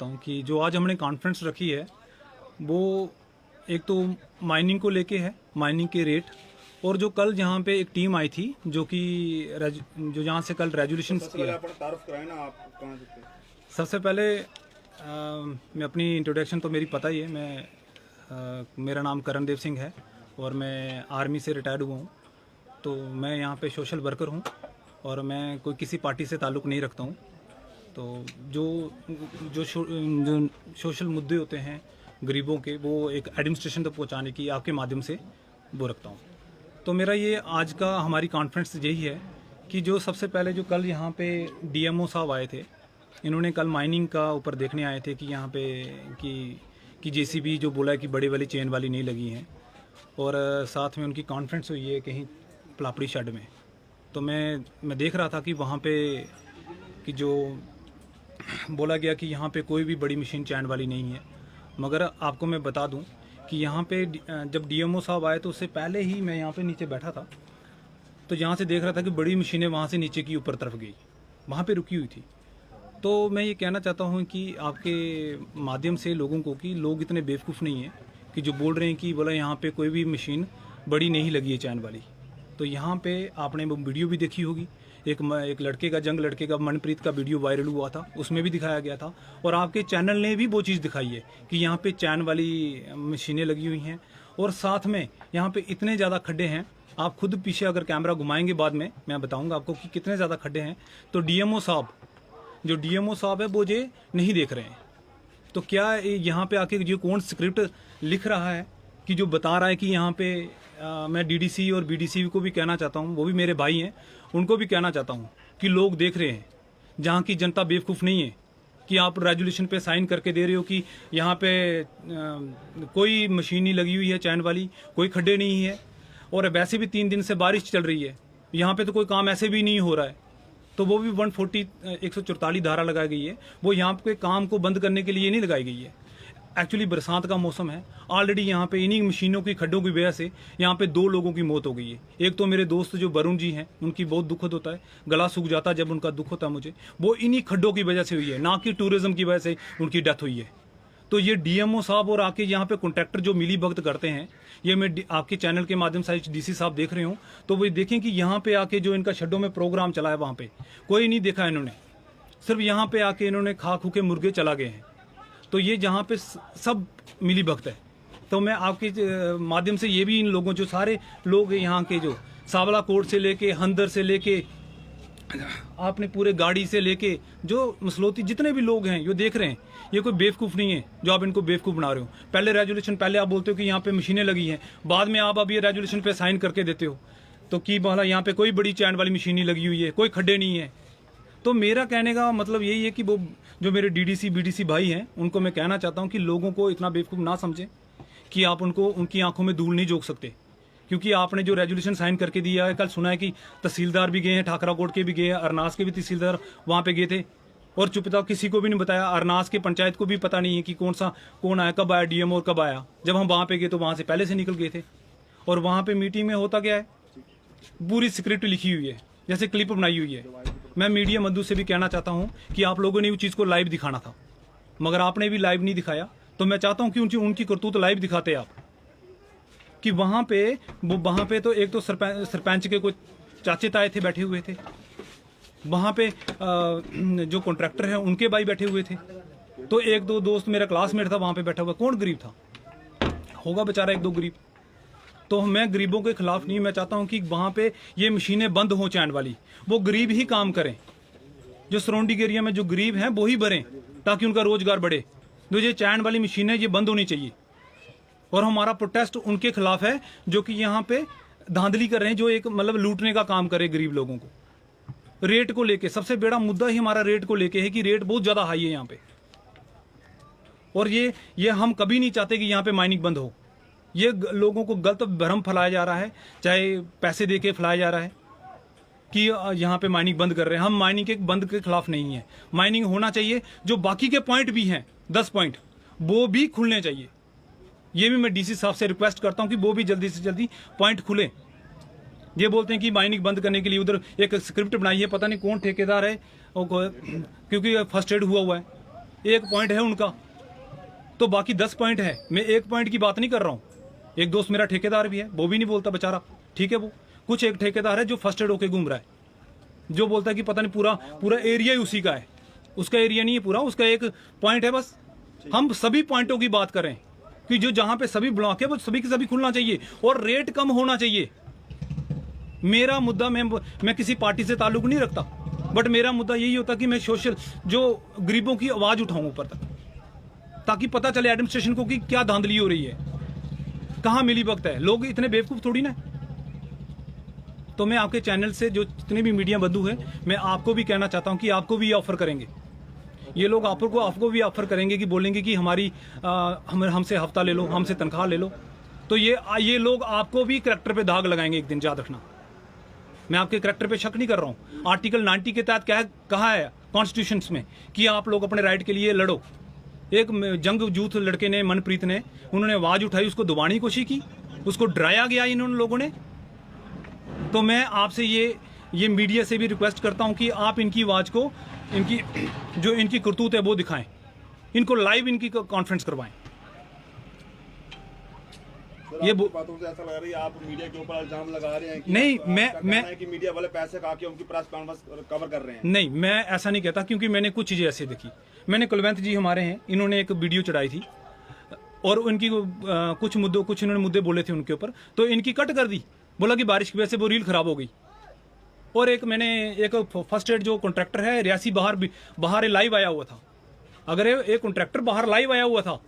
चाहता हूँ कि जो आज हमने कॉन्फ्रेंस रखी है वो एक तो माइनिंग को लेके है, माइनिंग के रेट, और जो कल यहाँ पे एक टीम आई थी जो कि जो यहाँ से कल रेजोल्यूशन किया। सबसे पहले मैं अपनी इंट्रोडक्शन तो मेरी पता ही है, मेरा नाम करणदेव सिंह है और मैं आर्मी से रिटायर्ड हुआ हूँ। तो मैं यहाँ पे सोशल वर्कर हूँ और मैं कोई किसी पार्टी से ताल्लुक़ नहीं रखता हूँ। तो जो सोशल मुद्दे होते हैं गरीबों के, वो एक एडमिनिस्ट्रेशन तक पहुँचाने की आपके माध्यम से वो रखता हूँ। तो मेरा ये आज का हमारी कॉन्फ्रेंस यही है कि जो सबसे पहले जो कल यहाँ पे डीएमओ साहब आए थे, इन्होंने कल माइनिंग का ऊपर देखने आए थे कि यहाँ पे कि जेसीबी जो बोला है कि बड़े वाली चेन वाली नहीं लगी हैं, और साथ में उनकी कॉन्फ्रेंस हुई है कहीं पलापड़ी शेड में। तो मैं देख रहा था कि वहाँ पे कि जो बोला गया कि यहाँ पे कोई भी बड़ी मशीन चैन वाली नहीं है, मगर आपको मैं बता दूं कि यहाँ पे जब डीएमओ साहब आए तो उससे पहले ही मैं यहाँ पे नीचे बैठा था, तो यहाँ से देख रहा था कि बड़ी मशीनें वहाँ से नीचे की ऊपर तरफ गई, वहाँ पे रुकी हुई थी। तो मैं ये कहना चाहता हूँ कि आपके माध्यम से लोगों को कि लोग इतने बेवकूफ़ नहीं हैं कि जो बोल रहे हैं कि बोला यहाँ पे कोई भी मशीन बड़ी नहीं लगी है चैन वाली। तो यहाँ पे आपने वो वीडियो भी देखी होगी, एक लड़के का, जंग लड़के का, मनप्रीत का वीडियो वायरल हुआ था, उसमें भी दिखाया गया था, और आपके चैनल ने भी वो चीज़ दिखाई है कि यहाँ पे चैन वाली मशीनें लगी हुई हैं, और साथ में यहाँ पे इतने ज़्यादा खड्डे हैं। आप खुद पीछे अगर कैमरा घुमाएंगे बाद में मैं बताऊँगा आपको कि कितने ज़्यादा खड्डे हैं। तो डीएमओ साहब है वो ये नहीं देख रहे हैं। तो क्या यहाँ पे आके जो कौन स्क्रिप्ट लिख रहा है कि जो बता रहा है कि यहाँ पे मैं डीडीसी और बीडीसी को भी कहना चाहता हूँ, वो भी मेरे भाई हैं, उनको भी कहना चाहता हूँ कि लोग देख रहे हैं, जहाँ की जनता बेवकूफ़ नहीं है कि आप रेजोल्यूशन पे साइन करके दे रहे हो कि यहाँ पे कोई मशीन नहीं लगी हुई है चैन वाली, कोई खड्डे नहीं है, और वैसे भी 3 दिन से बारिश चल रही है, यहाँ पे तो कोई काम ऐसे भी नहीं हो रहा है। तो वो भी 144 धारा लगाई गई है, वो यहाँ पे काम को बंद करने के लिए नहीं लगाई गई है। एक्चुअली बरसात का मौसम है, ऑलरेडी यहाँ पे इन्हीं मशीनों की खड्डों की वजह से यहाँ पे 2 लोगों की मौत हो गई है। एक तो मेरे दोस्त जो वरुण जी हैं, उनकी बहुत दुखद होता है, गला सूख जाता है जब उनका दुख होता है मुझे, वो इन्हीं खड्डों की वजह से हुई है, ना कि टूरिज्म की वजह से उनकी डेथ हुई है। तो ये डीएमओ साहब और आके यहाँ पे कॉन्ट्रैक्टर जो मिली भगत करते हैं, ये मैं आपके चैनल के माध्यम से डीसी साहब देख रहे हूँ, तो वो देखें कि यहाँ पे आके जो इनका शड्डों में प्रोग्राम चला है वहाँ पे कोई नहीं देखा इन्होंने, सिर्फ यहाँ पे आके इन्होंने खा खू के मुर्गे चला गए हैं। तो ये जहाँ पे सब मिली भगत है। तो मैं आपके माध्यम से ये भी इन लोगों, जो सारे लोग यहाँ के, जो सावला कोट से लेके हंदर से लेके आपने पूरे गाड़ी से लेके जो मसलोती जितने भी लोग हैं ये देख रहे हैं, ये कोई बेवकूफ़ नहीं है जो आप इनको बेवकूफ़ बना रहे हो। पहले रेजोल्यूशन, पहले आप बोलते हो कि यहाँ पे मशीनें लगी हैं, बाद में आप अब ये रेजोल्यूशन पे साइन करके देते हो तो कि बोला यहाँ पे कोई बड़ी चैन वाली मशीन नहीं लगी हुई है, कोई खड्डे नहीं है। तो मेरा कहने का मतलब यही है कि वो जो मेरे डीडीसी बीडीसी भाई हैं, उनको मैं कहना चाहता हूँ कि लोगों को इतना बेवकूफ़ ना समझें कि आप उनको उनकी आंखों में धूल नहीं झोंक सकते, क्योंकि आपने जो रेजोल्यूशन साइन करके दिया है, कल सुना है कि तहसीलदार भी गए हैं, ठाकराकोट के भी गए हैं, अरनास के भी तहसीलदार वहाँ पे गए थे, और चुपचाप किसी को भी नहीं बताया। अरनास के पंचायत को भी पता नहीं है कि कौन आया, कब आया डीएम और कब आया। जब हम वहाँ पे गए तो वहाँ से पहले से निकल गए थे, और वहाँ पे मीटिंग में होता क्या है, पूरी स्क्रिप्ट लिखी हुई है, जैसे क्लिप बनाई हुई है। मैं मीडिया बंधु से भी कहना चाहता हूँ कि आप लोगों ने उस चीज़ को लाइव दिखाना था, मगर आपने भी लाइव नहीं दिखाया। तो मैं चाहता हूँ कि उनकी करतूत लाइव दिखाते आप, कि वहाँ पे तो एक तो सरपंच के कोई चाचे ताए थे बैठे हुए थे, वहाँ पे जो कॉन्ट्रैक्टर है उनके भाई बैठे हुए थे, तो 1-2 दोस्त, मेरा क्लासमेट था वहाँ पे बैठा हुआ। कौन गरीब था होगा बेचारा, 1-2 गरीब। तो मैं गरीबों के खिलाफ नहीं, मैं चाहता हूँ कि वहाँ पे ये मशीनें बंद हों चैन वाली, वो गरीब ही काम करें, जो सराउंडिंग एरिया में जो गरीब हैं वो ही भरें, ताकि उनका रोजगार बढ़े। जो ये चैन वाली मशीनें ये बंद होनी चाहिए, और हमारा प्रोटेस्ट उनके खिलाफ है जो कि यहाँ पे धांधली कर रहे हैं, जो एक मतलब लूटने का काम करे गरीब लोगों को। रेट को लेके सबसे बड़ा मुद्दा ही हमारा रेट को लेके है कि रेट बहुत ज्यादा हाई है यहाँ पे, और ये हम कभी नहीं चाहते कि यहाँ पे माइनिंग बंद हो। ये लोगों को गलत भ्रम फैलाया जा रहा है, चाहे पैसे दे के फैलाया जा रहा है कि यहाँ पे माइनिंग बंद कर रहे हैं। हम माइनिंग के बंद के खिलाफ नहीं है, माइनिंग होना चाहिए। जो बाकी के पॉइंट भी हैं 10 पॉइंट, वो भी खुलने चाहिए। ये भी मैं डीसी साहब से रिक्वेस्ट करता हूँ कि वो भी जल्दी से जल्दी पॉइंट खुले। ये बोलते हैं कि माइनिंग बंद करने के लिए उधर एक स्क्रिप्ट बनाई है, पता नहीं कौन ठेकेदार है, क्योंकि फर्स्ट एड हुआ है, 1 पॉइंट है उनका, तो बाकी 10 पॉइंट है। मैं 1 पॉइंट की बात नहीं कर रहा हूँ। एक दोस्त मेरा ठेकेदार भी है, वो भी नहीं बोलता बेचारा, ठीक है। वो कुछ एक ठेकेदार है जो फर्स्ट एड होके घूम रहा है, जो बोलता है कि पता नहीं पूरा एरिया ही उसी का है। उसका एरिया नहीं है पूरा, उसका 1 पॉइंट है बस। हम सभी पॉइंटों की बात करें कि जो जहां पे सभी ब्लॉक है वो सभी के सभी खुलना चाहिए और रेट कम होना चाहिए। मेरा मुद्दा, मैं किसी पार्टी से ताल्लुक नहीं रखता, बट मेरा मुद्दा यही होता कि मैं सोशल जो गरीबों की आवाज उठाऊं ऊपर तक, ताकि पता चले एडमिनिस्ट्रेशन को कि क्या धांधली हो रही है, कहां मिली वक्त है। लोग इतने बेवकूफ थोड़ी ना। तो मैं आपके चैनल से जो जितने भी मीडिया बंधु हैं, मैं आपको भी कहना चाहता हूं कि आपको भी ये ऑफर करेंगे। ये लोग आपको भी ऑफर करेंगे कि बोलेंगे कि हमसे हफ्ता ले लो, हमसे तनख्वाह ले लो। तो ये लोग आपको भी करैक्टर पे दाग लगाएंगे एक दिन, याद रखना। मैं आपके करैक्टर पे शक नहीं कर रहा हूं। आर्टिकल 90 के तहत क्या कहा है कॉन्स्टिट्यूशन में कि आप लोग अपने राइट के लिए लड़ो। एक जंग जूथ लड़के ने, मनप्रीत ने, उन्होंने आवाज उठाई, उसको दबाने की कोशिश की, उसको डराया गया इन लोगों ने। तो मैं आपसे ये मीडिया से भी रिक्वेस्ट करता हूं कि आप इनकी आवाज को, इनकी करतूत है वो दिखाएं, इनको लाइव इनकी कॉन्फ्रेंस करवाएं। ये बातों से ऐसा लग रहा है आप मीडिया के ऊपर इल्जाम लगा रहे हैं कि नहीं, मैं कि मीडिया वाले पैसे खा के उनकी प्रेस कॉन्फ्रेंस कवर कर रहे हैं। नहीं, मैं ऐसा नहीं कहता, क्योंकि मैंने कुछ चीजें ऐसे देखी। मैंने कुलवंत जी हमारे हैं, इन्होंने एक वीडियो चढ़ाई थी और उनकी कुछ इन्होंने मुद्दे बोले थे उनके ऊपर, तो इनकी कट कर दी, बोला कि बारिश की वजह से वो रील खराब हो गई। और एक फर्स्ट एड जो कॉन्ट्रैक्टर है रियासी बाहर लाइव आया हुआ था। अगर एक कॉन्ट्रैक्टर बाहर लाइव आया हुआ था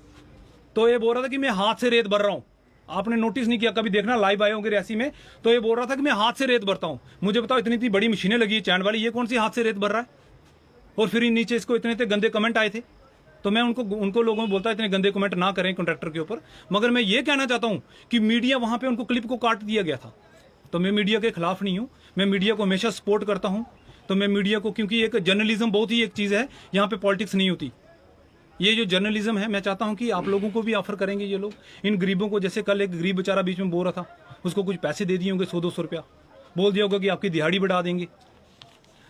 तो ये बोल रहा था कि मैं हाथ से रेत भर रहा हूं। आपने नोटिस नहीं किया, कभी देखना लाइव आए होंगे रियासी में, तो ये बोल रहा था कि मैं हाथ से रेत भरता हूं। मुझे बताओ, इतनी बड़ी मशीनें लगी है चैंड वाली, ये कौन सी हाथ से रेत भर रहा है? और फिर नीचे इसको इतने गंदे कमेंट आए थे। तो मैं उनको लोगों को बोलता इतने गंदे कमेंट ना करें कॉन्ट्रैक्टर के ऊपर। मगर मैं ये कहना चाहता हूं कि मीडिया वहां पे उनको क्लिप को काट दिया गया था। तो मैं मीडिया के खिलाफ नहीं हूं, मैं मीडिया को हमेशा सपोर्ट करता हूं। तो मैं मीडिया को, क्योंकि एक जर्नलिज्म बहुत ही एक चीज है, यहाँ पे पॉलिटिक्स नहीं होती। ये जो जर्नलिज्म है, मैं चाहता हूं कि आप लोगों को भी ऑफर करेंगे ये लोग, इन गरीबों को। जैसे कल एक गरीब बेचारा बीच में बोल रहा था, उसको कुछ पैसे दे दिए होंगे, 100-200 रुपया, बोल दिया होगा कि आपकी दिहाड़ी बढ़ा देंगे।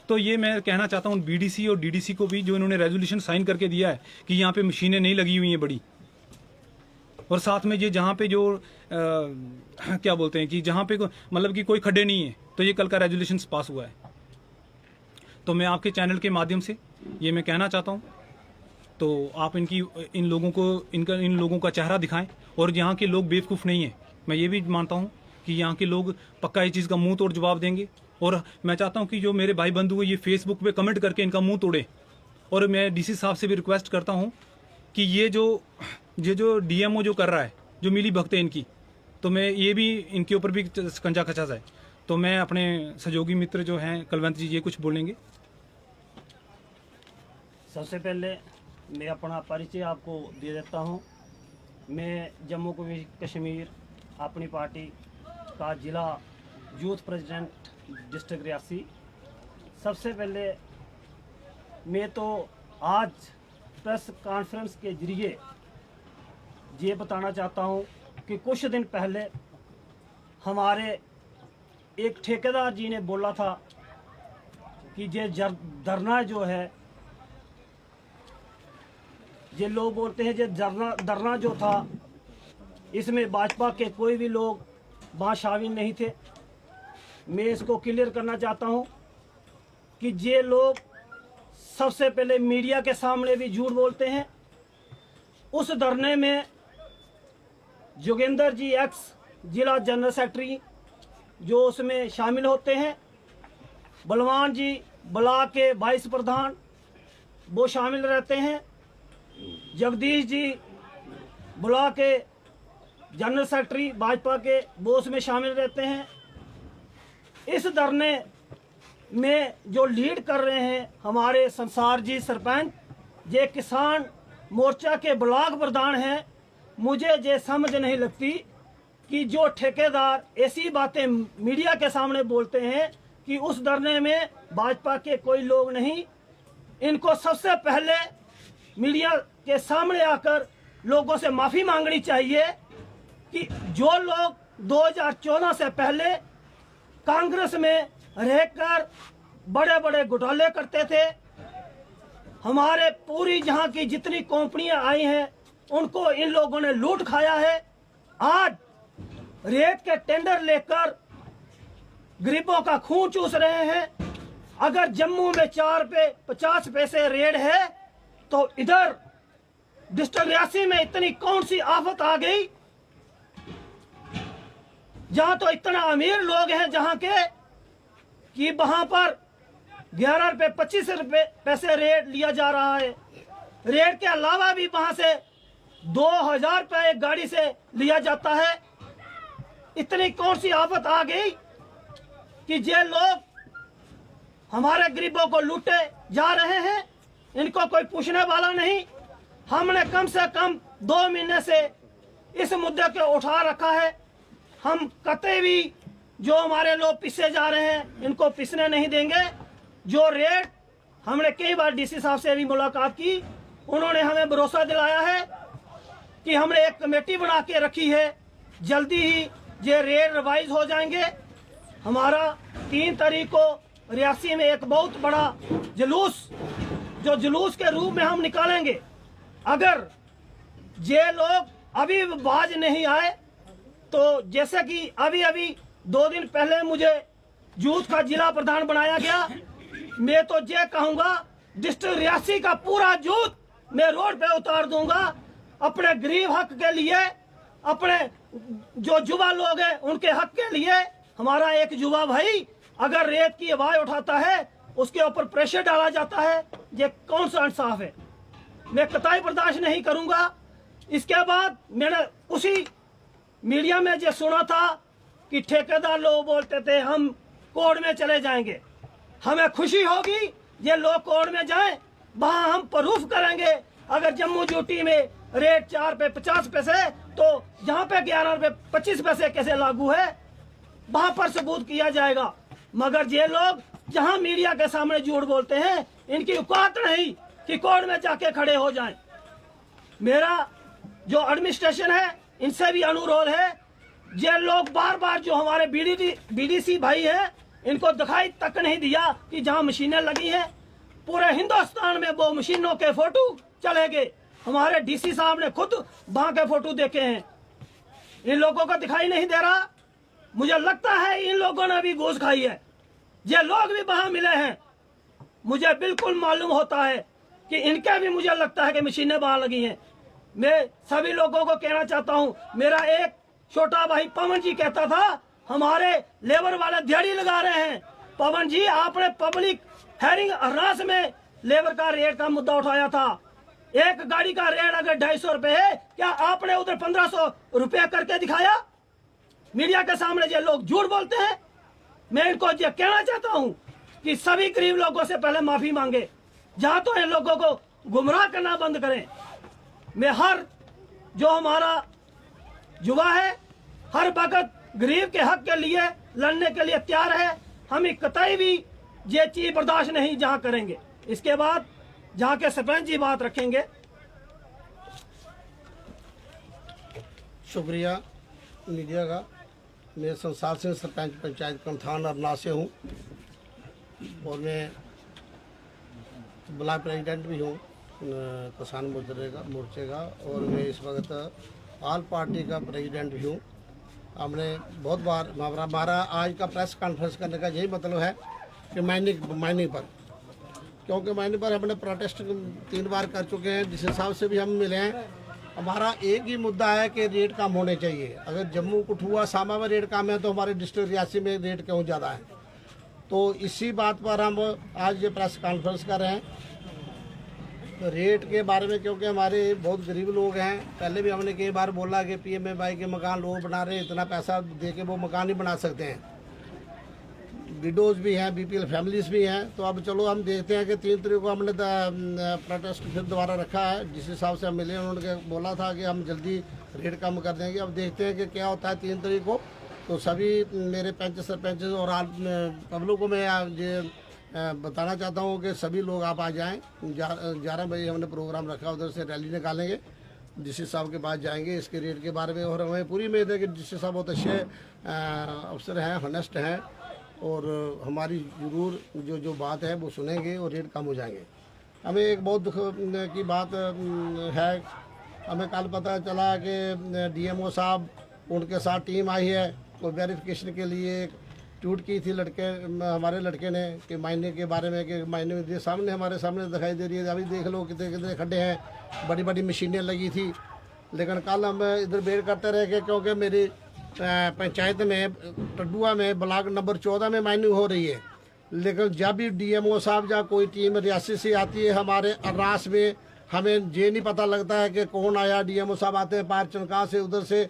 तो ये मैं कहना चाहता हूँ बीडीसी और डीडीसी को भी, जो इन्होंने रेजोल्यूशन साइन करके दिया है कि यहाँ पे मशीनें नहीं लगी हुई हैं बड़ी, और साथ में ये जहाँ पे जो क्या बोलते हैं कि जहाँ पे मतलब कि कोई खड्डे नहीं है, तो ये कल का रेजोल्यूशन पास हुआ है। तो मैं आपके चैनल के माध्यम से ये मैं कहना चाहता हूँ, तो आप इन लोगों का चेहरा दिखाएं। और यहाँ के लोग बेवकूफ़ नहीं है, मैं ये भी मानता हूँ कि यहाँ के लोग पक्का इस चीज़ का मुंह तोड़ जवाब देंगे। और मैं चाहता हूँ कि जो मेरे भाई बंधु हैं, ये फेसबुक पे कमेंट करके इनका मुंह तोड़े। और मैं डीसी साहब से भी रिक्वेस्ट करता हूँ कि ये जो डीएमओ जो कर रहा है, जो मिली भगत है इनकी, तो मैं ये भी इनके ऊपर भी कंजा कचा जाए। तो मैं अपने सहयोगी मित्र जो हैं कुलवंत जी, ये कुछ बोलेंगे। सबसे पहले मैं अपना परिचय आपको दे देता हूं। मैं जम्मू कश्मीर अपनी पार्टी का ज़िला यूथ प्रेसिडेंट डिस्ट्रिक्ट रियासी। सबसे पहले मैं तो आज प्रेस कॉन्फ्रेंस के ज़रिए ये बताना चाहता हूं कि कुछ दिन पहले हमारे एक ठेकेदार जी ने बोला था कि ये धरना जो है, ये लोग बोलते हैं ये धरना जो था, इसमें भाजपा के कोई भी लोग वहाँ शामिल नहीं थे। मैं इसको क्लियर करना चाहता हूँ कि ये लोग सबसे पहले मीडिया के सामने भी झूठ बोलते हैं। उस धरने में जोगेंद्र जी एक्स जिला जनरल सेक्रेटरी जो उसमें शामिल होते हैं, बलवान जी ब्लॉक के वाइस प्रधान वो शामिल रहते हैं, जगदीश जी ब्लॉक के जनरल सेक्रेटरी भाजपा के वो उसमें शामिल रहते हैं। इस धरने में जो लीड कर रहे हैं हमारे संसार जी सरपंच, ये किसान मोर्चा के ब्लॉक प्रधान हैं। मुझे ये समझ नहीं लगती कि जो ठेकेदार ऐसी बातें मीडिया के सामने बोलते हैं कि उस धरने में भाजपा के कोई लोग नहीं। इनको सबसे पहले मीडिया के सामने आकर लोगों से माफ़ी मांगनी चाहिए कि जो लोग 2014 से पहले कांग्रेस में रहकर बड़े बड़े घोटाले करते थे, हमारे पूरी जहाँ की जितनी कंपनियां आई हैं उनको इन लोगों ने लूट खाया है। आज रेत के टेंडर लेकर गरीबों का खून चूस रहे हैं। अगर जम्मू में 4 पे 50 पैसे रेट है तो इधर डिस्ट्रिक्ट रियासी में इतनी कौन सी आफत आ गई, जहां तो इतना अमीर लोग हैं जहां के कि वहां पर 11 रुपए 25 रुपए पैसे रेट लिया जा रहा है। रेट के अलावा भी वहां से 2000 रुपए एक गाड़ी से लिया जाता है। इतनी कौन सी आफत आ गई कि ये लोग हमारे गरीबों को लूटे जा रहे हैं, इनको कोई पूछने वाला नहीं। हमने कम से कम 2 महीने से इस मुद्दे को उठा रखा है। हम कतई भी जो हमारे लोग पिसे जा रहे हैं इनको पिसने नहीं देंगे। जो रेट हमने कई बार डीसी साहब से भी मुलाकात की, उन्होंने हमें भरोसा दिलाया है कि हमने एक कमेटी बना के रखी है, जल्दी ही ये रेट रिवाइज हो जाएंगे। हमारा 3 तारीख को रियासी में एक बहुत बड़ा जुलूस, जो जुलूस के रूप में हम निकालेंगे। अगर ये लोग अभी बाज नहीं आए तो जैसे कि अभी 2 दिन पहले मुझे जूथ का जिला प्रधान बनाया गया, मैं तो ये कहूंगा डिस्ट्रिक्ट रियासी का पूरा जूथ मैं रोड पे उतार दूंगा अपने गरीब हक के लिए, अपने जो युवा लोग हैं उनके हक के लिए। हमारा एक युवा भाई अगर रेत की आवाज उठाता है उसके ऊपर प्रेशर डाला जाता है, ये कौन सा इंसाफ है? मैं कतई बर्दाश्त नहीं करूंगा। इसके बाद मैंने उसी मीडिया में ये सुना था कि ठेकेदार लोग बोलते थे हम कोर्ट में चले जाएंगे। हमें खुशी होगी ये लोग कोर्ट में जाएं, वहां हम प्रूफ करेंगे। अगर जम्मू यूटी में रेट 4 पे 50 पैसे तो यहाँ पे 11 रुपए 25 पैसे कैसे लागू है, वहां पर सबूत किया जाएगा। मगर ये लोग जहां मीडिया के सामने झूठ बोलते हैं, इनकी औकात नहीं कि कोर्ट में जाके खड़े हो जाएं। मेरा जो एडमिनिस्ट्रेशन है इनसे भी अनुरोध है, ये लोग बार बार जो हमारे बीडीसी भाई हैं इनको दिखाई तक नहीं दिया कि जहां मशीनें लगी हैं पूरे हिंदुस्तान में वो मशीनों के फोटो चले गए। हमारे डीसी साहब ने खुद वहां के फोटो देखे हैं, इन लोगों को दिखाई नहीं दे रहा। मुझे लगता है इन लोगों ने भी घूस खाई है, ये लोग भी वहां मिले हैं। मुझे बिल्कुल मालूम होता है कि इनके भी मुझे लगता है कि मशीनें वहां लगी हैं। मैं सभी लोगों को कहना चाहता हूं, मेरा एक छोटा भाई पवन जी कहता था हमारे लेबर वाले दिहाड़ी लगा रहे हैं। पवन जी, आपने पब्लिक हेयरिंग हरास में लेबर का रेट का मुद्दा उठाया था। एक गाड़ी का रेट अगर 250 रुपए है, क्या आपने उधर 1500 रुपया करके दिखाया? मीडिया के सामने ये लोग झूठ बोलते हैं। मैं इनको ये कहना चाहता हूं कि सभी गरीब लोगों से पहले माफी मांगे, जहां तो इन लोगों को गुमराह करना बंद करें। मैं हर जो हमारा युवा है हर वक्त गरीब के हक के लिए लड़ने के लिए तैयार है। हम कतई भी ये चीज बर्दाश्त नहीं जहां करेंगे। इसके बाद जहां के सरपंच जी बात रखेंगे। शुक्रिया मीडिया का। मैं संसार से सरपंच पंचायत कंथान अरना से हूँ और मैं ब्लॉक प्रेसिडेंट भी हूँ किसान मोर्चे का, और मैं इस वक्त ऑल पार्टी का प्रेसिडेंट भी हूँ। हमने बहुत बार हमारा आज का प्रेस कॉन्फ्रेंस करने का यही मतलब है कि माइनिंग पर, क्योंकि माइनिंग पर हमने प्रोटेस्ट 3 बार कर चुके हैं, जिस हिसाब से भी हम मिले हैं। हमारा एक ही मुद्दा है कि रेट कम होने चाहिए। अगर जम्मू कठुआ सामा में रेट कम है तो हमारे डिस्ट्रिक्ट रियासी में रेट क्यों ज़्यादा है? तो इसी बात पर हम आज ये प्रेस कॉन्फ्रेंस कर रहे हैं। तो रेट के बारे में, क्योंकि हमारे बहुत गरीब लोग हैं, पहले भी हमने कई बार बोला कि PMAY के मकान लोग बना रहे हैं, इतना पैसा दे के वो मकान नहीं बना सकते हैं। विडोज़ भी हैं, BPL फैमिलीज भी हैं। तो अब चलो हम देखते हैं कि 3 तारीख को हमने प्रोटेस्ट फिर दोबारा रखा है। जिस हिसाब से हम मिले उन्होंने बोला था कि हम जल्दी रेट कम कर देंगे। अब देखते हैं कि क्या होता है 3 तारीख को। तो सभी मेरे पंच सरपंच और पब्लिक को मैं ये बताना चाहता हूँ कि सभी लोग आप आ जाएँ। 11 बजे हमने प्रोग्राम रखा, उधर से रैली निकालेंगे, डीसी साहब के पास जाएंगे इसके रेट के बारे में। और हमें पूरी उम्मीद है कि डीसी साहब बहुत अच्छे अफसर हैं, हॉनेस्ट हैं, और हमारी ज़रूर जो बात है वो सुनेंगे और रेट कम हो जाएंगे। हमें एक बहुत दुख की बात है। हमें कल पता चला कि डीएमओ साहब उनके साथ टीम आई है, कोई वेरिफिकेशन के लिए ट्वीट की थी हमारे लड़के ने कि मायने के बारे में, कि मायने में सामने हमारे सामने दिखाई दे रही है, अभी देख लो कितने कितने खड्डे हैं, बड़ी बड़ी मशीनें लगी थी। लेकिन कल हम इधर वेट करते रहे कि क्योंकि मेरी पंचायत में टड्डुआ में ब्लॉक नंबर 14 में माइनिंग हो रही है। लेकिन जब भी डीएमओ साहब या कोई टीम रियासत से आती है हमारे अरनास में, हमें ये नहीं पता लगता है कि कौन आया। डीएमओ साहब आते हैं पार चनका से, उधर से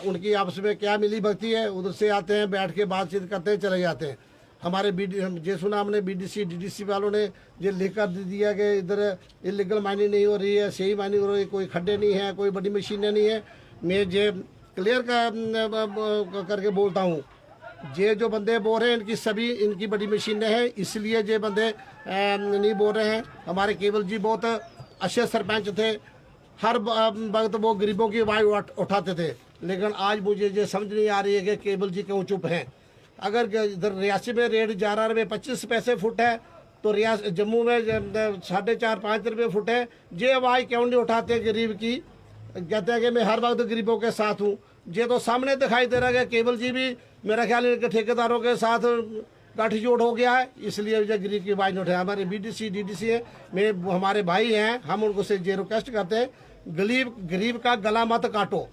उनकी आपस में क्या मिली भगती है, उधर से आते हैं, बैठ के बातचीत करते हैं, चले जाते हैं। हमारे जे सुना हमने बीडीसी डीडीसी वालों ने ये लिख कर दिया कि इधर इलीगल माइनिंग नहीं हो रही है, सही माइनिंग हो रही है, कोई खड्डे नहीं है, कोई बड़ी मशीनें नहीं है। मैं ये क्लियर करके बोलता हूँ, ये जो बंदे बोल रहे हैं इनकी सभी इनकी बड़ी मशीनें हैं, इसलिए ये बंदे नहीं बोल रहे हैं। हमारे केवल जी बहुत अच्छे सरपंच थे, हर वक्त वो गरीबों की आवाज़ उठाते थे। लेकिन आज मुझे ये समझ नहीं आ रही है कि केवल जी क्यों चुप हैं। अगर इधर रियासी में रेट 11 रुपये 25 पैसे फुट है, तो जम्मू में 4.5-5 रुपये फुट है। ये आवाज़ क्यों नहीं उठाते गरीब की? कहते हैं कि मैं हर वक्त गरीबों के साथ हूँ। ये तो सामने दिखाई दे रहा है कि केवल जी भी मेरा ख्याल इनके ठेकेदारों के साथ गठजोड़ हो गया है, इसलिए ये गरीब की आवाज़ नहीं उठाए। हमारे बीडीसी डीडीसी है, हमारे भाई हैं, हम उनको से ये रिक्वेस्ट करते हैं, गरीब का गला मत काटो।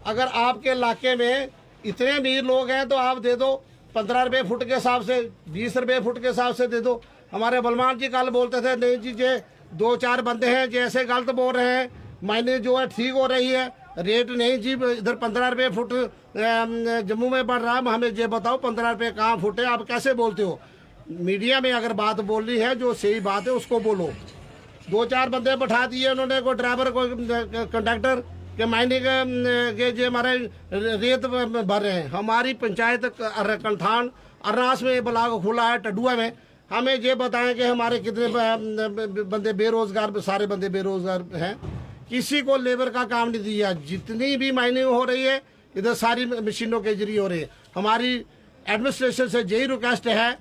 अगर आपके इलाके में इतने अमीर लोग हैं तो आप दे दो 15 रुपये फुट के हिसाब से, 20 रुपये फुट के हिसाब से दे दो। हमारे बलमान जी कल बोलते थे नहीं जी, ये 2-4 बंदे हैं जैसे गलत बोल रहे हैं, मायने जो है ठीक हो रही है, रेट नहीं जी इधर 15 रुपये फुट जम्मू में बढ़ रहा है। हमें ये बताओ 15 रुपये कहाँ फुट है, आप कैसे बोलते हो? मीडिया में अगर बात बोलनी है जो सही बात है उसको बोलो। 2-4 बंदे बैठा दिए उन्होंने, कोई ड्राइवर कोई कंडक्टर के मायने के जो हमारे रेत भर रहे हैं। हमारी पंचायत कंठान अरनास में ब्लॉक खुला है टड्डुआ में, हमें ये बताएं कि हमारे कितने बंदे बेरोजगार, सारे बंदे बेरोजगार हैं, किसी को लेबर का काम नहीं दिया। जितनी भी माइनिंग हो रही है इधर सारी मशीनों के जरिए हो रही है। हमारी एडमिनिस्ट्रेशन से यही रिक्वेस्ट है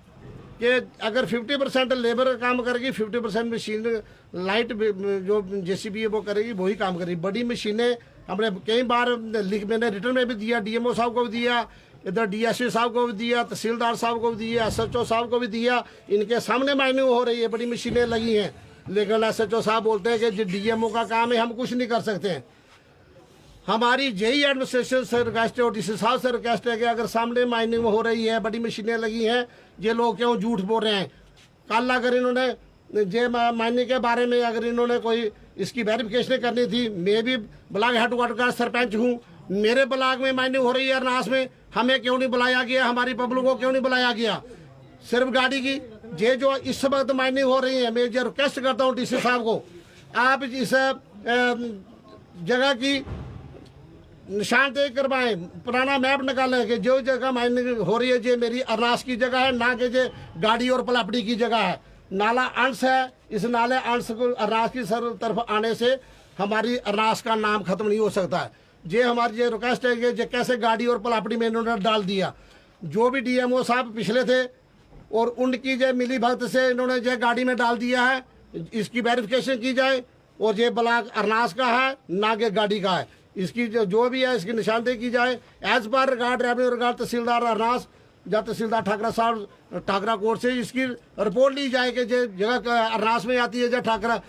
कि अगर 50% लेबर काम करेगी, 50% मशीन लाइट जो जेसीबी है वो करेगी, वही काम करेगी। बड़ी मशीनें हमने कई बार मैंने रिटर्न में भी दिया, डीएमओ साहब को भी दिया, इधर डीएसपी साहब को भी दिया, तहसीलदार साहब को भी दिया, एसएचओ साहब को भी दिया। इनके सामने माइनिंग हो रही है, बड़ी मशीनें लगी हैं, लेकिन एसएचओ साहब बोलते हैं कि जो डीएमओ का काम है हम कुछ नहीं कर सकते हैं। हमारी यही एडमिनिस्ट्रेशन से रिक्वेस्ट है और डीसी साहब से रिक्वेस्ट है कि अगर सामने माइनिंग हो रही है, बड़ी मशीनें लगी हैं, ये लोग क्यों झूठ बोल रहे हैं? कल अगर इन्होंने ये माइनिंग के बारे में अगर इन्होंने कोई इसकी वेरिफिकेशन करनी थी, मैं भी ब्लॉक हेडक्वार्टर का सरपंच हूँ, मेरे ब्लॉक में माइनिंग हो रही है अरनास में, हमें क्यों नहीं बुलाया गया? हमारी पब्लिक को क्यों नहीं बुलाया गया? सिर्फ गाड़ी की ये जो इस वक्त माइनिंग हो रही है, मैं ये रिक्वेस्ट करता हूँ डीसी साहब को, आप इस जगह की निशानदेही करवाएं, पुराना मैप निकालें कि जो जगह माइनिंग हो रही है ये मेरी अरनास की जगह है, ना कि ये गाड़ी और पलापड़ी की जगह है। नाला अंश है, इस नाले अंश को अरनास की सर तरफ आने से हमारी अरनास का नाम खत्म नहीं हो सकता है। ये हमारी ये रिक्वेस्ट है कि कैसे गाड़ी और पलापड़ी में इन्होंने डाल दिया। जो भी डीएमओ साहब पिछले थे और उनकी जो मिली भगत से इन्होंने जो गाड़ी में डाल दिया है, इसकी वेरिफिकेशन की जाए और ये ब्लॉक अरनास का है ना कि गाड़ी का है। इसकी जो भी है इसकी निशानदेही की जाए एज पर रिगार्ड रेवेन्यू रिगार्ड तहसीलदार अरनास या तहसीलदार ठाकरा साहब ठाकरा कोर्ट से इसकी रिपोर्ट ली जाए कि जो जगह अरनास में आती है या ठाकरा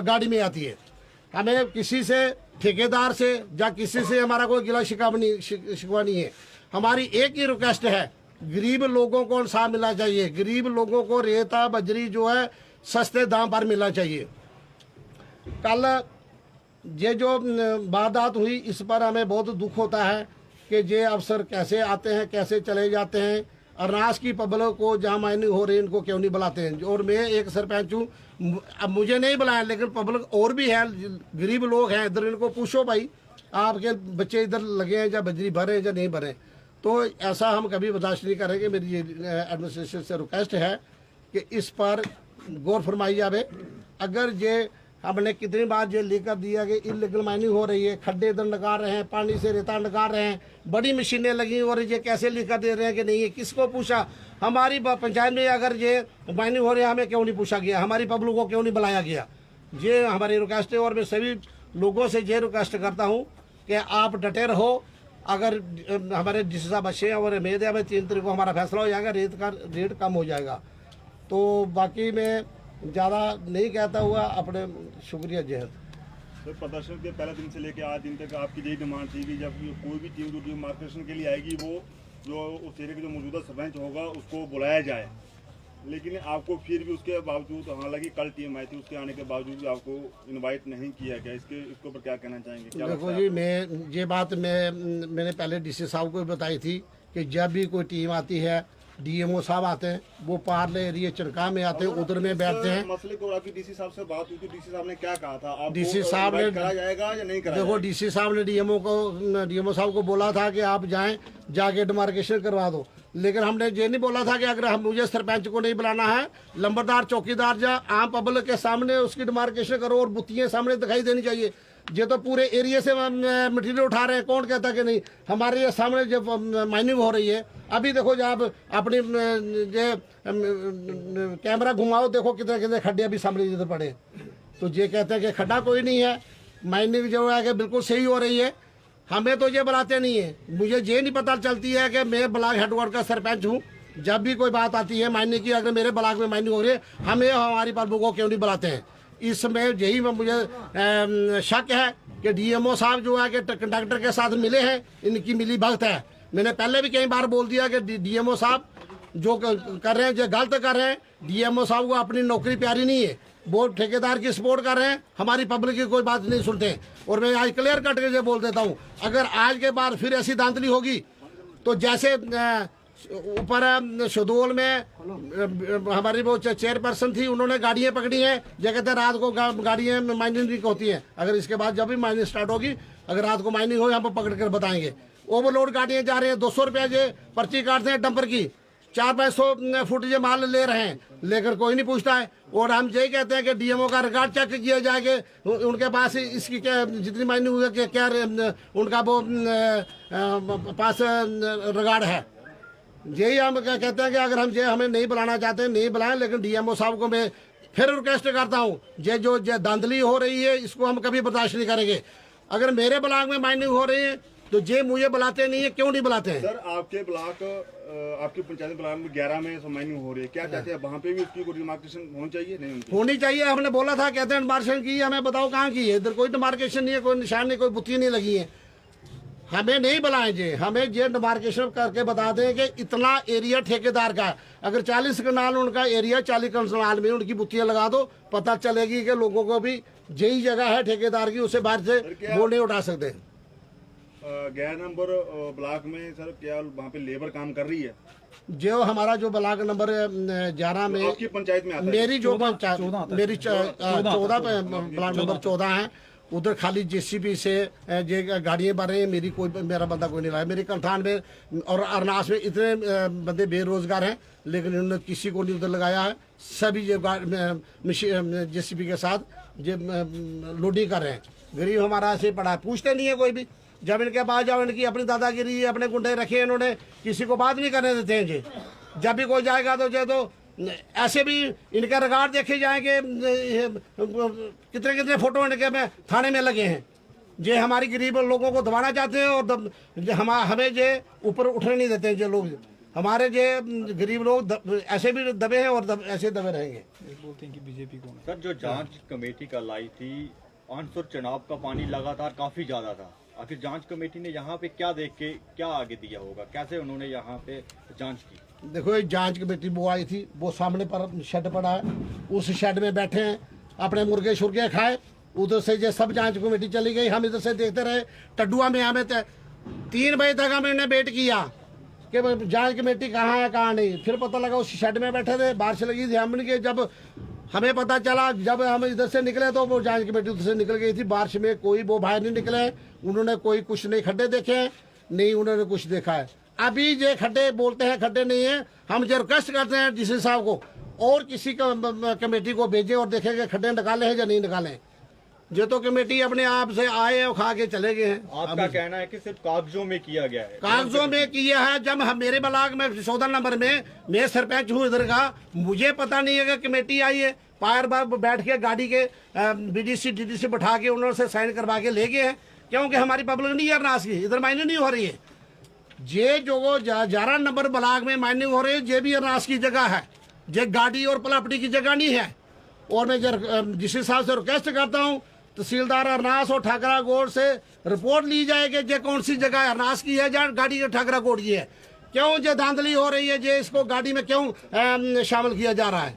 गाड़ी में आती है। हमें किसी से ठेकेदार से या किसी से हमारा कोई गिला शिकवा नहीं है। हमारी एक ही रिक्वेस्ट है, गरीब लोगों को इंसाफ मिलना चाहिए, गरीब लोगों को रेता बजरी जो है सस्ते दाम पर मिलना चाहिए। कल ये जो वारदात हुई इस पर हमें बहुत दुख होता है कि ये अफसर कैसे आते हैं कैसे चले जाते हैं। अरनास की पब्लिक को जहाँ माइनिंग हो रही है इनको क्यों नहीं बुलाते हैं? और मैं एक सरपंच हूँ, अब मुझे नहीं बुलाया लेकिन पब्लिक और भी है, गरीब लोग हैं इधर, इनको पूछो भाई आपके बच्चे इधर लगे हैं या बजरी भरे या नहीं भरे। तो ऐसा हम कभी बर्दाश्त नहीं करेंगे। मेरी ये एडमिनिस्ट्रेशन से रिक्वेस्ट है कि इस पर गौर फरमाई जाए। अगर ये हमने कितनी बार ये लिख कर दिया कि इलीगल माइनिंग हो रही है, खड्डे इधर निकाल रहे हैं, पानी से रेता निकाल रहे हैं, बड़ी मशीनें लगी और ये कैसे लिख कर दे रहे हैं कि नहीं है। किसको पूछा? हमारी पंचायत में अगर ये माइनिंग हो रही है हमें क्यों नहीं पूछा गया, हमारी पब्लिक को क्यों नहीं बुलाया गया? ये हमारी रिक्वेस्ट है और मैं सभी लोगों से ये रिक्वेस्ट करता हूँ कि आप डटे रहो। अगर हमारे डीसी साहब अच्छे हैं और उम्मीद है हमें 3 तारीख को हमारा फैसला हो जाएगा, रेट कम हो जाएगा। तो बाकी मैं ज़्यादा नहीं कहता हुआ अपने शुक्रिया जय हिंद। सर, प्रदर्शन के पहले दिन से लेकर आज दिन तक आपकी यही डिमांड थी कि जब कोई भी टीम जो डिमार्केशन के लिए आएगी वो जो उस एरिया के जो मौजूदा सरपंच होगा उसको बुलाया जाए, लेकिन आपको फिर भी उसके बावजूद, हालांकि कल टीम आई थी, उसके आने के बावजूद भी आपको इनवाइट नहीं किया गया। इसके ऊपर क्या कहना चाहेंगे? क्या देखो जी, मैं ये बात मैंने पहले डीसी साहब को भी बताई थी कि जब भी कोई टीम आती है, डीएमओ साहब आते हैं, वो पार्ले एरिया चरका में आते हैं, उधर में बैठते हैं। मसले को आपकी डीसी साहब से बात हुई थी, डीसी साहब ने क्या कहा था? आपको डीसी साहब ने करा जाएगा या नहीं करा देखो जाएगा? डीसी साहब ने डीएमओ साहब को बोला था कि आप जाएं, जाके डिमार्केशन करवा दो, लेकिन हमने ये नहीं बोला था कि अगर हम मुझे सरपंच को नहीं बुलाना है, लंबरदार चौकीदार जा आम पब्लिक के सामने उसकी डिमार्केशन करो और बुत्तियाँ सामने दिखाई देनी चाहिए। ये तो पूरे एरिया से मटेरियल उठा रहे हैं, कौन कहता कि नहीं? हमारे ये सामने जब माइनिंग हो रही है, अभी देखो जब अपनी कैमरा घुमाओ, देखो कितने कितने खड्डे अभी सामने इधर पड़े। तो ये कहते हैं कि खड्डा कोई नहीं है, माइनिंग जो है कि बिल्कुल सही हो रही है। हमें तो ये बुलाते नहीं है, मुझे ये नहीं पता चलती है कि मैं ब्लॉक हेडक्वार्टर का सरपंच हूँ। जब भी कोई बात आती है माइनिंग की, अगर मेरे ब्लॉक में माइनिंग हो रही है, हमें हमारी पब्लिक को क्यों नहीं बुलाते हैं? इसमें यही मुझे शक है कि डीएमओ साहब जो है कि कंडक्टर के साथ मिले हैं, इनकी मिली भगत है। मैंने पहले भी कई बार बोल दिया कि डीएमओ साहब जो कर रहे हैं जो गलत कर रहे हैं। डीएमओ साहब को अपनी नौकरी प्यारी नहीं है, वो ठेकेदार की सपोर्ट कर रहे हैं, हमारी पब्लिक की कोई बात नहीं सुनते। और मैं आज क्लियर कट के बोल देता हूँ, अगर आज के बाद फिर ऐसी धांधली होगी तो जैसे ऊपर शहडोल में हमारी वो चेयरपर्सन थी, उन्होंने गाड़ियाँ पकड़ी हैं, जो कहते हैं रात को गाड़ियाँ माइनिंग होती हैं। अगर इसके बाद जब भी माइनिंग स्टार्ट होगी, अगर रात को माइनिंग हो, हम पकड़ कर बताएंगे। ओवरलोड गाड़ियाँ जा रही हैं, 200 रुपये जो पर्ची काटते हैं डंपर की, 400-500 फुट जो माल ले रहे हैं, लेकर कोई नहीं पूछता है। और हम यही कहते हैं कि डीएमओ का रिकॉर्ड चेक किया जाएगा, उनके पास इसकी क्या जितनी माइनिंग हुई है क्या उनका वो पास रिकॉर्ड है। यही हम क्या कहते हैं कि अगर हम हमें नहीं बुलाना चाहते नहीं बुलाएं, लेकिन डीएमओ साहब को मैं फिर रिक्वेस्ट करता हूँ, ये जो धांधली हो रही है इसको हम कभी बर्दाश्त नहीं करेंगे। अगर मेरे ब्लॉक में माइनिंग हो रही है तो ये मुझे बुलाते नहीं है, क्यों नहीं बुलाते हैं? सर, आपके ब्लॉक आपकी पंचायत ब्लॉक में 11 में माइनिंग हो रही है, क्या चाहते हैं वहाँ पे भी उसकी कोई डिमार्केशन होनी चाहिए? नहीं होनी चाहिए। हमने बोला था, कहते हैं डिमार्केशन की, हमें बताओ कहाँ की है? इधर कोई डिमार्केशन नहीं है, कोई निशान नहीं, कोई बुत्ती नहीं लगी है। हमें नहीं बुलाएं जे, हमें ये डिमार्केशन करके बता दें कि इतना एरिया ठेकेदार का है। अगर 40 कनाल उनका एरिया, 40 कनाल में उनकी बुत्तियाँ लगा दो, पता चलेगी कि लोगों को भी यही जगह है ठेकेदार की, उसे बाहर से बोल नहीं उठा सकते। 11 नंबर ब्लॉक में सर क्या वहाँ पे लेबर काम कर रही है? जो हमारा जो ब्लॉक नंबर 11 में आपकी पंचायत में आता है? मेरी जो पंचायत मेरी 14 ब्लॉक नंबर 14 है, उधर खाली जेसीबी से ये गाड़ियाँ बढ़ रही हैं। मेरा बंदा कोई नहीं लाया। मेरी कंठान में और अरनास में इतने बंदे बेरोजगार हैं, लेकिन उन्होंने किसी को नहीं उधर लगाया है। सभी ये जेसीबी के साथ ये लोडिंग कर रहे हैं। गरीब हमारा ऐसे पड़ा है, पूछते नहीं है कोई भी। जब इनके पास जाओ, इनकी अपनी दादागिरी, अपने गुंडे रखे, इन्होंने किसी को बात नहीं करने देते हैं जी। जब भी कोई जाएगा तो ऐसे भी इनका रिकॉर्ड देखे जाएंगे, कितने कितने फोटो इनके में थाने में लगे हैं। ये हमारी गरीब लोगों को दबाना चाहते हैं और हमें ये ऊपर उठने नहीं देते हैं। जो लोग हमारे ये गरीब लोग ऐसे भी दबे हैं और ऐसे दबे रहेंगे। बोलते हैं कि बीजेपी को सर, जो जांच कमेटी का लाई थी, आंसर चुनाव का पानी लगातार काफी ज्यादा था। आखिर जांच कमेटी ने यहाँ पे क्या देख के क्या आगे दिया होगा? कैसे उन्होंने यहाँ पे जांच की? देखो, ये जांच कमेटी वो आई थी, वो सामने पर शेड पड़ा है, उस शेड में बैठे हैं, अपने मुर्गे शुर्गे खाए। उधर से ये सब जांच कमेटी चली गई, हम इधर से देखते रहे। टड्डुआ में हमें 3 बजे तक हमने वेट किया कि जांच कमेटी कहाँ है कहाँ नहीं। फिर पता लगा उस शेड में बैठे थे, बारिश लगी थी। हमने जब हमें पता चला, जब हम इधर से निकले तो वो जांच कमेटी उधर से निकल गई थी। बारिश में कोई वो बाहर नहीं निकले, उन्होंने कोई कुछ नहीं खड्डे देखे हैं, नहीं उन्होंने कुछ देखा है। अभी ये खड्डे बोलते हैं, खड्डे नहीं है। हम जो रिक्वेस्ट करते हैं डीसी साहब को और किसी कमेटी को भेजें और देखें कि खड्डे निकाले हैं या नहीं निकाले हैं। ये तो कमेटी अपने आप से आए और खा के चले गए हैं। आपका कहना है कि सिर्फ कागजों में किया गया है। कागजों में किया है। जब हम मेरे ब्लॉक में 14 नंबर में मैं सरपंच हूँ इधर का, मुझे पता नहीं है कि कमेटी आई है। पायर बार बैठ के गाड़ी के बीडीसी डीडीसी बैठा के उन्होंने से साइन करवा के ले गए हैं, क्योंकि हमारी पब्लिक नहीं है अरनास की, इधर माइनिंग नहीं हो रही है। ये जो 11 नंबर ब्लॉक में माइनिंग हो रही है, ये भी अरनास की जगह है, ये गाड़ी और पलापटी की जगह नहीं है। और मैं जिस हिसाब से रिक्वेस्ट करता हूँ तहसीलदार अरनास और ठाकरा गोड़ से रिपोर्ट ली जाए कि ये कौन सी जगह अरनास की है या गाड़ी के ठाकरा गोड़ की है, क्यों ये धांधली हो रही है, ये इसको गाड़ी में क्यों शामिल किया जा रहा है।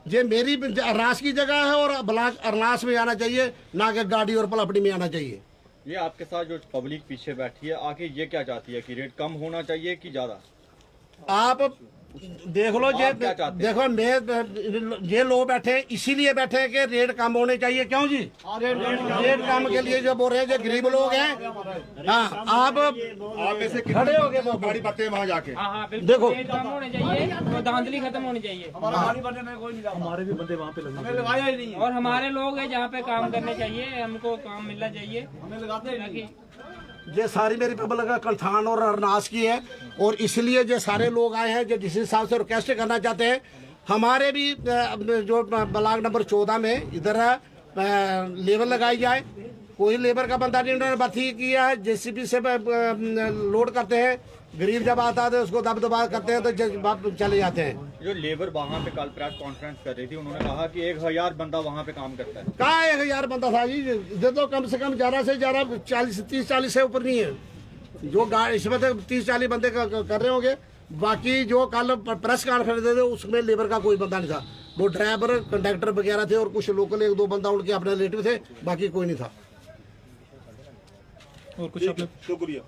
ये मेरी अरनास की जगह है और ब्लॉक अरनास में आना चाहिए, ना कि गाड़ी और पलापटी में आना चाहिए। ये आपके साथ जो पब्लिक पीछे बैठी है आखिर ये क्या चाहती है कि रेट कम होना चाहिए कि ज्यादा? आप देख लो, ये आप क्या चाहते हैं? देखो मैं ये लोग बैठे हैं इसीलिए बैठे हैं कि रेट कम होने चाहिए। क्यों जी? रेट कम के लिए जो बोल रहे हैं, जो गरीब लोग हैं। हाँ, आप ऐसे खड़े हो गए गाड़ी पाते हैं वहाँ जाके। देखो, रेट कम होने चाहिए और धांधली खत्म होनी चाहिए। हमारे भी बंदे वहाँ पे लगे और हमारे लोग हैं जहाँ पे काम करने चाहिए, हमको काम मिलना चाहिए। ताकि ये सारी मेरी पब्लिक का कलथान और अरनास की है, और इसलिए ये सारे लोग आए हैं जो जिस हिसाब से रिक्वेस्ट करना चाहते हैं। हमारे भी जो ब्लॉक नंबर 14 में इधर लेबर लगाई जाए, कोई लेबर का बंदा नहीं उन्होंने भर्ती किया है। जेसीबी से लोड करते हैं, गरीब जब आता है तो उसको दब दबा करते हैं तो चले जाते हैं। जो लेबर वहाँ पे कल प्रेस कॉन्फ्रेंस कर रही थी, उन्होंने कहा कि 1000 बंदा वहाँ पे काम करता है। कहाँ 1000 बंदा था जी? इधर तो कम से कम 11 से 30-40 से ऊपर नहीं है। जो इसमें तो 30-40 बंदे कर रहे होंगे। बाकी जो कल प्रेस कॉन्फ्रेंस थे उसमें लेबर का कोई बंदा नहीं था। वो ड्राइवर कंडक्टर वगैरह थे और कुछ लोकल 1-2 बंदा उनके अपने रिलेटिव थे, बाकी कोई नहीं था। और कुछ अपने शुक्रिया।